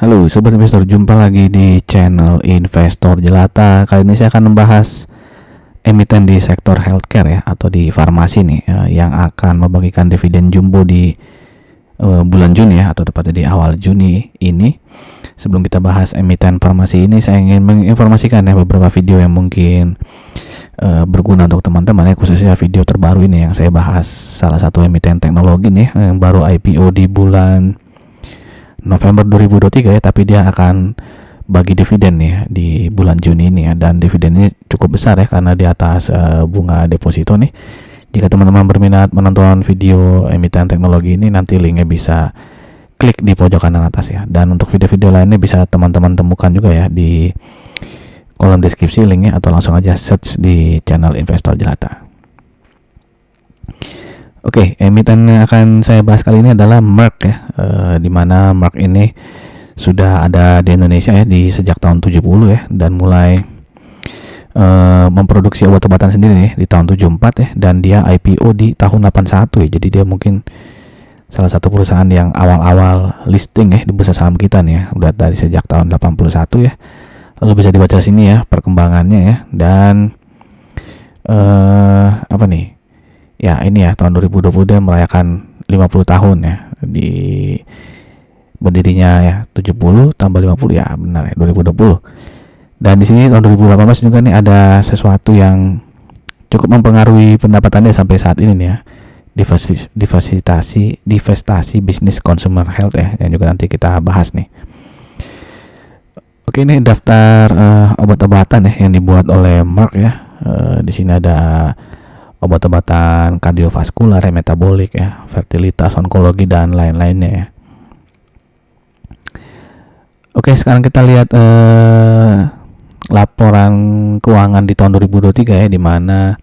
Halo Sobat Investor, jumpa lagi di channel Investor Jelata. Kali ini saya akan membahas emiten di sektor healthcare ya, atau di farmasi nih, yang akan membagikan dividen jumbo di bulan Juni ya, atau tepatnya di awal Juni ini. Sebelum kita bahas emiten farmasi ini, saya ingin menginformasikan ya beberapa video yang mungkin berguna untuk teman-teman ya, khususnya video terbaru ini yang saya bahas salah satu emiten teknologi nih yang baru IPO di bulan November 2023 ya, tapi dia akan bagi dividen nih di bulan Juni ini ya, dan dividennya cukup besar ya karena di atas bunga deposito nih. Jika teman-teman berminat menonton video emiten teknologi ini, nanti linknya bisa klik di pojok kanan atas ya, dan untuk video-video lainnya bisa teman-teman temukan juga ya di kolom deskripsi linknya, atau langsung aja search di channel Investor Jelata. Oke, emiten yang akan saya bahas kali ini adalah Merck ya, dimana Merck ini sudah ada di Indonesia ya sejak tahun 70 ya, dan mulai memproduksi obat-obatan sendiri nih di tahun 74 ya, dan dia IPO di tahun 81 ya. Jadi dia mungkin salah satu perusahaan yang awal-awal listing ya di bursa saham kita nih ya, udah dari sejak tahun 81 ya. Lalu bisa dibaca sini ya perkembangannya ya, dan apa nih? Ya ini ya, tahun 2020 dia merayakan 50 tahun ya di berdirinya ya, 70 tambah 50 ya, benar ya, 2020. Dan di sini tahun 2018 juga nih ada sesuatu yang cukup mempengaruhi pendapatannya sampai saat ini nih ya. Divestasi bisnis consumer health ya, yang juga nanti kita bahas nih. Oke, ini daftar obat-obatan ya yang dibuat oleh Merck ya. Di sini ada obat-obatan kardiovaskular, metabolik ya, fertilitas, onkologi, dan lain-lainnya ya. Oke, sekarang kita lihat laporan keuangan di tahun 2023 ya, di mana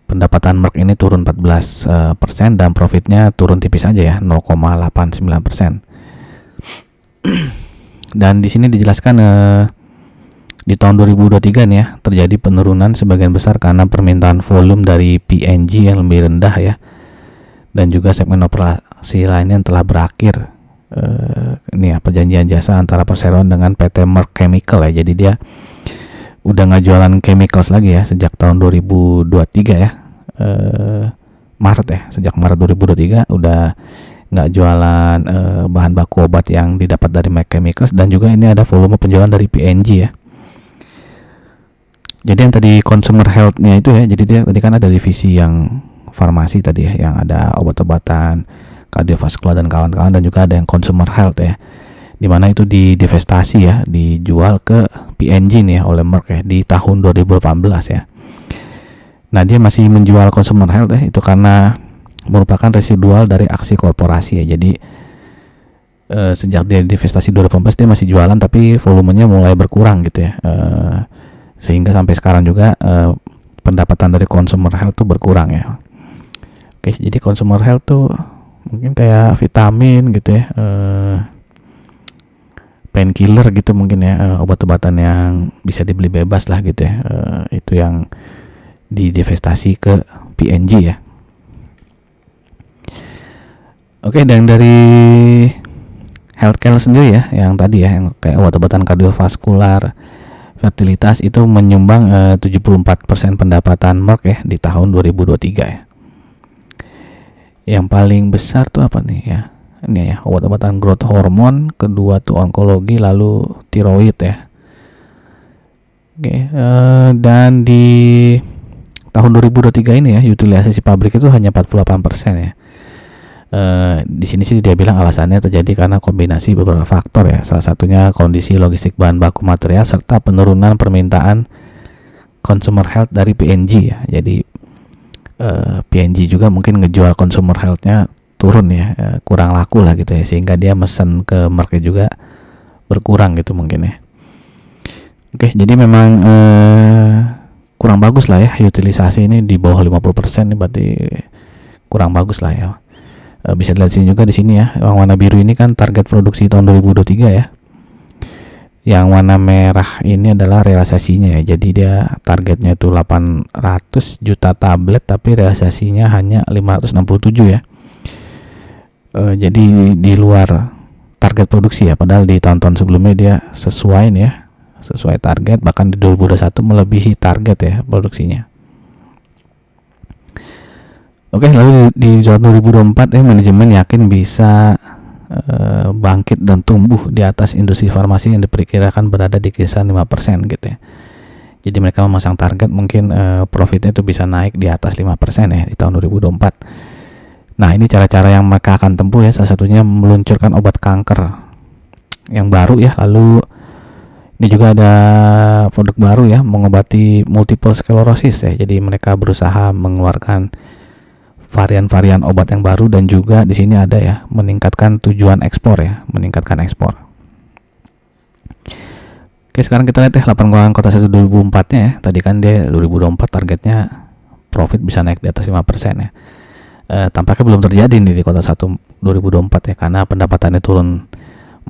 pendapatan Merck ini turun 14% dan profitnya turun tipis aja ya, 0,89%. Dan di sini dijelaskan di tahun 2023 nih ya, terjadi penurunan sebagian besar karena permintaan volume dari P&G yang lebih rendah ya, dan juga segmen operasi lainnya yang telah berakhir. Ini ya, perjanjian jasa antara perseroan dengan PT Merck Chemical ya. Jadi dia udah nggak jualan chemicals lagi ya sejak tahun 2023 ya, Maret ya, sejak Maret 2023 udah nggak jualan bahan baku obat yang didapat dari Merck Chemicals, dan juga ini ada volume penjualan dari P&G ya. Jadi yang tadi consumer health-nya itu ya, jadi dia tadi kan ada divisi yang farmasi tadi ya, yang ada obat-obatan kardiovaskular dan kawan-kawan, dan juga ada yang consumer health ya, dimana itu divestasi ya, dijual ke P&G nih oleh Merck ya di tahun 2018 ya. Nah, dia masih menjual consumer health ya, itu karena merupakan residual dari aksi korporasi ya. Jadi sejak dia divestasi 2018 dia masih jualan, tapi volumenya mulai berkurang gitu ya, sehingga sampai sekarang juga pendapatan dari consumer health tuh berkurang ya. Oke, jadi consumer health tuh mungkin kayak vitamin gitu ya, painkiller gitu mungkin ya, obat-obatan yang bisa dibeli bebas lah gitu ya, itu yang divestasi ke P&G ya. Oke, dan dari healthcare sendiri ya, yang tadi ya, yang kayak obat-obatan kardiovaskular, fertilitas, itu menyumbang 74% pendapatan Merck ya di tahun 2023 ya. Yang paling besar tuh apa nih ya? Ini ya, obat-obatan growth hormone, kedua tuh onkologi, lalu tiroid ya. Oke, dan di tahun 2023 ini ya, utilisasi pabrik itu hanya 48% ya. Di sini sih dia bilang alasannya terjadi karena kombinasi beberapa faktor ya, salah satunya kondisi logistik bahan baku material serta penurunan permintaan consumer health dari P&G ya. Jadi P&G juga mungkin ngejual consumer health-nya turun ya, kurang laku lah gitu ya, sehingga dia mesen ke Merck juga berkurang gitu mungkin ya. Oke, jadi memang kurang bagus lah ya, utilisasi ini di bawah 50% nih, berarti kurang bagus lah ya. Bisa dilihat sini juga, di sini ya, yang warna biru ini kan target produksi tahun 2023 ya. Yang warna merah ini adalah realisasinya ya. Jadi dia targetnya itu 800 juta tablet, tapi realisasinya hanya 567 ya. Jadi di luar target produksi ya, padahal di tahun-tahun sebelumnya dia sesuai nih ya, sesuai target, bahkan di 2021 melebihi target ya produksinya. Oke, lalu di tahun 2024 ya, manajemen yakin bisa bangkit dan tumbuh di atas industri farmasi yang diperkirakan berada di kisaran 5% gitu ya. Jadi mereka memasang target mungkin profitnya itu bisa naik di atas 5% ya di tahun 2024. Nah, ini cara-cara yang mereka akan tempuh ya, salah satunya meluncurkan obat kanker yang baru ya. Lalu ini juga ada produk baru ya, mengobati multiple sclerosis ya. Jadi mereka berusaha mengeluarkan varian-varian obat yang baru, dan juga di sini ada ya meningkatkan tujuan ekspor ya, meningkatkan ekspor. Oke, sekarang kita lihat ya laporan kuartal 1 2004-nya ya. Tadi kan dia 2024 targetnya profit bisa naik di atas 5% ya. Tampaknya belum terjadi nih di kuartal 1 2024 ya, karena pendapatannya turun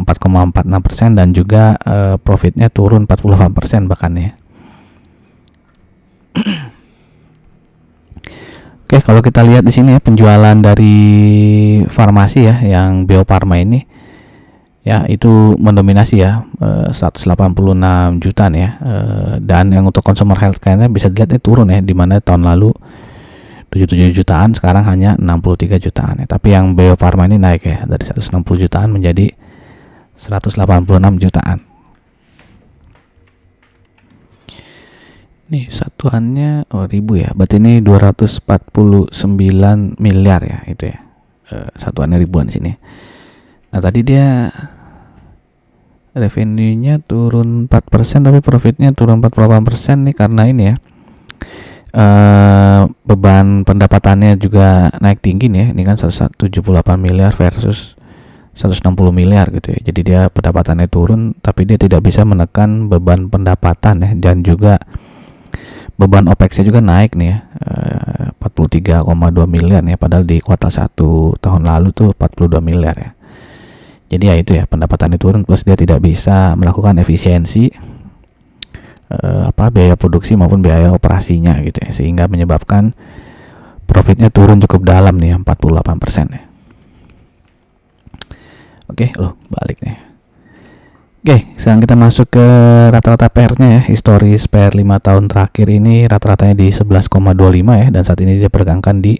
4,46% dan juga profitnya turun 48% bahkan ya. Oke, kalau kita lihat di sini ya penjualan dari farmasi ya yang Bio Farma ini ya itu mendominasi ya, 186 juta nih ya, dan yang untuk consumer healthcare-nya bisa dilihat ini turun ya, dimana tahun lalu 77 jutaan sekarang hanya 63 jutaan ya. Tapi yang Bio Farma ini naik ya dari 160 jutaan menjadi 186 jutaan. Nih satuannya ribu ya, berarti ini 249 miliar ya itu ya, satuannya ribuan sini. Nah tadi dia revenue-nya turun 4% tapi profitnya turun 48% nih, karena ini ya beban pendapatannya juga naik tinggi nih ya. Ini kan 178 miliar versus 160 miliar gitu ya. Jadi dia pendapatannya turun tapi dia tidak bisa menekan beban pendapatan ya, dan juga beban OPEX-nya juga naik nih ya, 43,2 miliar ya, padahal di kuartal 1 tahun lalu tuh 42 miliar ya. Jadi ya itu ya, pendapatannya turun plus dia tidak bisa melakukan efisiensi biaya produksi maupun biaya operasinya gitu ya, sehingga menyebabkan profitnya turun cukup dalam nih 48% ya. Oke, balik nih. Oke, sekarang kita masuk ke rata-rata PER-nya ya. Historis PER 5 tahun terakhir ini rata-ratanya di 11,25 ya, dan saat ini dia pergangkan di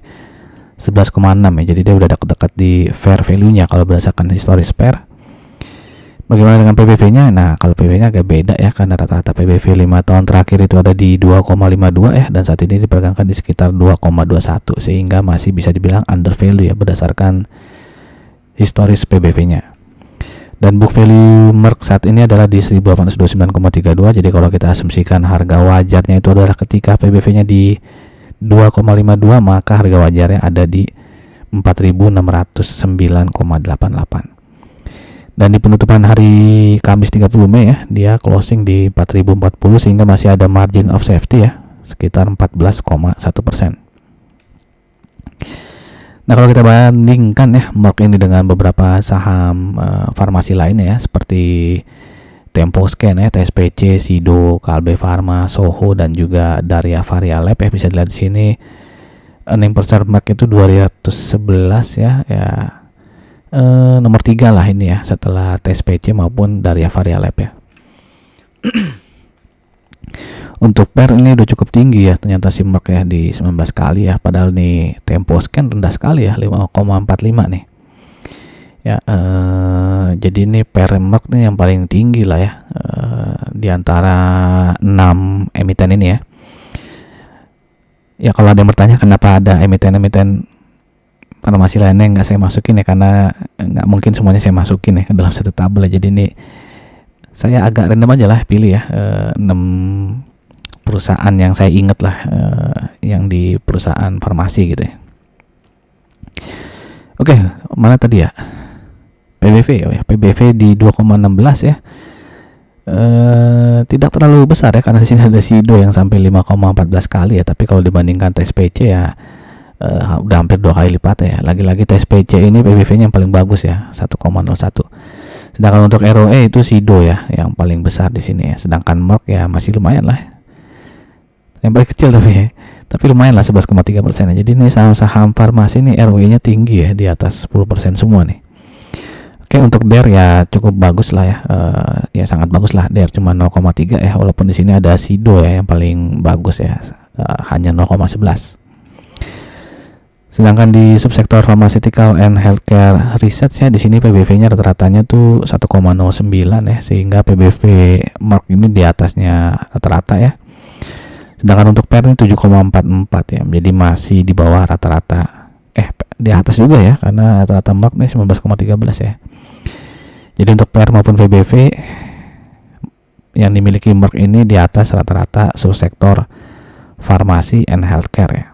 11,6 ya. Jadi dia udah dekat-dekat di fair value-nya kalau berdasarkan historis PER. Bagaimana dengan PBV-nya? Nah, kalau PBV-nya agak beda ya, karena rata-rata PBV 5 tahun terakhir itu ada di 2,52 ya, dan saat ini dipergangkan di sekitar 2,21, sehingga masih bisa dibilang under value ya berdasarkan historis PBV-nya. Dan book value Merck saat ini adalah di 1829,32. Jadi kalau kita asumsikan harga wajarnya itu adalah ketika PBV-nya di 2,52, maka harga wajarnya ada di 4.609,88. Dan di penutupan hari Kamis 30 Mei ya, dia closing di 4.040, sehingga masih ada margin of safety ya sekitar 14,1%. Nah, kalau kita bandingkan ya Merck ini dengan beberapa saham farmasi lainnya ya, seperti Temposcan ya, TSPC, Sido, Kalbe Pharma, Soho, dan juga Daria Varia Lab ya, bisa dilihat di sini earning per share Merck itu 211 ya, nomor 3 lah ini ya setelah TSPC maupun Daria Varia Lab ya. Untuk PER ini udah cukup tinggi ya ternyata si Merck ya, di 19 kali ya, padahal nih Temposcan rendah sekali ya, 5,45 nih ya. Jadi ini PER Merck nih yang paling tinggi lah ya, di antara 6 emiten ini ya. Ya kalau ada yang bertanya kenapa ada emiten-emiten farmasi lainnya nggak saya masukin ya, karena nggak mungkin semuanya saya masukin ya ke dalam satu tabel ya. Jadi ini saya agak random aja lah pilih ya, 6 perusahaan yang saya inget lah, yang di perusahaan farmasi gitu ya. Oke, mana tadi ya PBV ya, PBV di 2,16 ya, tidak terlalu besar ya, karena di sini ada Sido yang sampai 5,14 kali ya, tapi kalau dibandingkan TSPC ya udah hampir 2 kali lipat ya. Lagi-lagi TSPC ini PBV-nya yang paling bagus ya, 1,01. Sedangkan untuk ROE itu Sido ya yang paling besar di sini ya. Sedangkan Merck ya masih lumayan lah, yang paling kecil tapi lumayan lah 11,3% ya. Jadi ini saham-saham farmasi ini ROE-nya tinggi ya, di atas 10% semua nih. Oke, untuk DER ya cukup bagus lah ya, ya sangat bagus lah. DER cuma 0,3 ya, walaupun di sini ada SIDO ya yang paling bagus ya, hanya 0,11. Sedangkan di subsektor pharmaceutical and healthcare research ya, di sini PBV-nya rata-ratanya tuh 1,09 ya, sehingga PBV Merck ini di atasnya rata-rata ya. Sedangkan untuk PER ini 7,44 ya, jadi masih di bawah rata-rata, di atas juga ya, karena rata-rata Merck nih 19,13 ya. Jadi untuk PER maupun PBV yang dimiliki Merck ini di atas rata-rata subsektor farmasi and healthcare ya.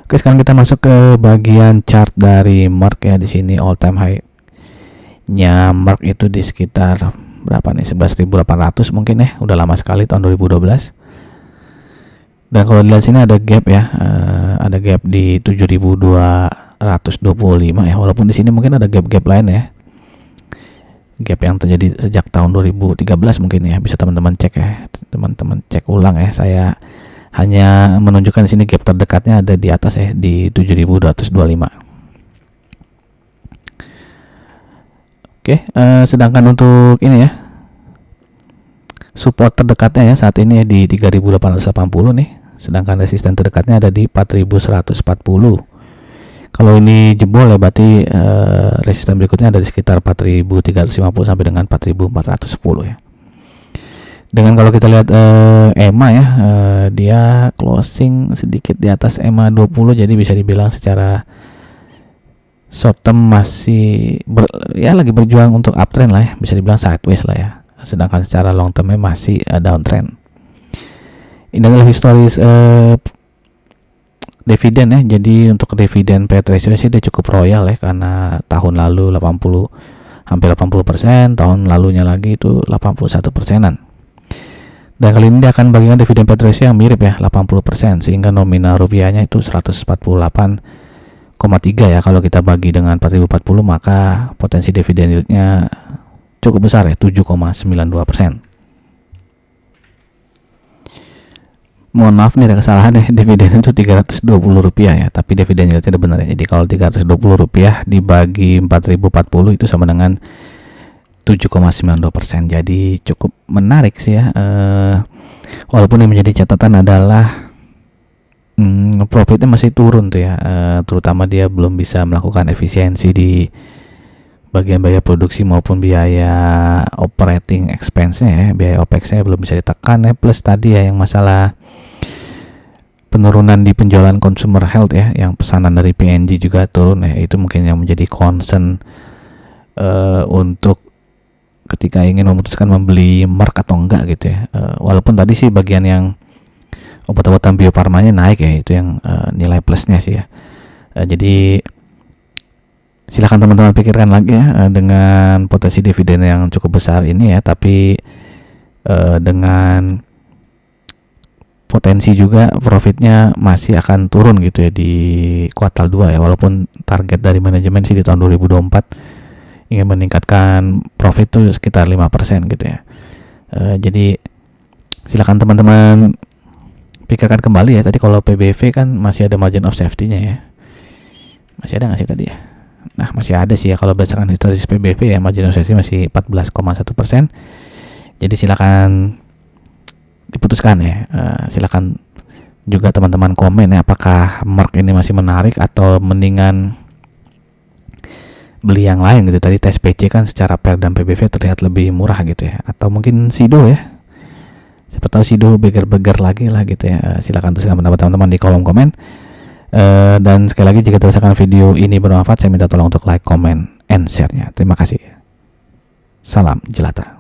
Oke, sekarang kita masuk ke bagian chart dari Merck ya. Di sini all time high-nya Merck itu di sekitar berapa nih? 11.800 mungkin ya. Udah lama sekali, tahun 2012. Dan kalau dilihat sini ada gap ya, ada gap di 7.225 ya. Walaupun di sini mungkin ada gap-gap lain ya. Gap yang terjadi sejak tahun 2013 mungkin ya. Bisa teman-teman cek ya. Teman-teman cek ulang ya. Saya hanya menunjukkan di sini gap terdekatnya ada di atas ya, di 7.225. Oke, sedangkan untuk ini ya, support terdekatnya ya saat ini ya di 3.880 nih, sedangkan resisten terdekatnya ada di 4.140. Kalau ini jebol ya berarti resisten berikutnya ada di sekitar 4.350 sampai dengan 4.410 ya. Dengan kalau kita lihat EMA ya, dia closing sedikit di atas EMA 20, jadi bisa dibilang secara short term masih lagi berjuang untuk uptrend lah ya, bisa dibilang sideways lah ya. Sedangkan secara long termnya masih downtrend. Ini adalah historis dividen ya. Jadi untuk dividen payout ratio sih dia cukup royal ya, karena tahun lalu hampir 80%, tahun lalunya lagi itu 81%-an. Dan kali ini dia akan bagikan dividen payout ratio yang mirip ya, 80%, sehingga nominal rupiahnya itu 148,3 ya. Kalau kita bagi dengan 4.040 maka potensi dividen yieldnya cukup besar ya, 7,92%. Mohon maaf nih ada kesalahan ya, dividen itu 320 rupiah ya, tapi dividen yieldnya benar ya. Jadi kalau 320 rupiah dibagi 4.040 itu sama dengan 7,92%. Jadi cukup menarik sih ya, walaupun yang menjadi catatan adalah profitnya masih turun tuh ya, terutama dia belum bisa melakukan efisiensi di bagian biaya produksi maupun biaya operating expense-nya ya, biaya OPEX-nya belum bisa ditekan ya, plus tadi ya yang masalah penurunan di penjualan consumer health ya, yang pesanan dari P&G juga turun ya, itu mungkin yang menjadi concern untuk ketika ingin memutuskan membeli Merck atau enggak gitu ya. Walaupun tadi sih bagian yang obat-obatan Bio Farmanya naik ya, itu yang nilai plusnya sih ya. Jadi silakan teman-teman pikirkan lagi ya, dengan potensi dividen yang cukup besar ini ya, tapi dengan potensi juga profitnya masih akan turun gitu ya di kuartal 2 ya, walaupun target dari manajemen sih di tahun 2024 ingin meningkatkan profit tuh sekitar 5% gitu ya. Jadi silakan teman-teman pikirkan kembali ya. Tadi kalau PBV kan masih ada margin of safety-nya ya. Masih ada nggak sih tadi ya? Nah, masih ada sih ya, kalau berdasarkan historis PBV ya, margin of safety masih 14,1%. Jadi silakan diputuskan ya. Silakan juga teman-teman komen ya, apakah Merck ini masih menarik atau mendingan beli yang lain gitu. Tadi tes PC kan secara PER dan PBV terlihat lebih murah gitu ya, atau mungkin SIDO ya, siapa tahu SIDO beger-beger lagi lah gitu ya. Silakan tuliskan pendapat teman-teman di kolom komen. Dan sekali lagi, jika dirasakan video ini bermanfaat, saya minta tolong untuk like, comment, and share-nya. Terima kasih. Salam jelata.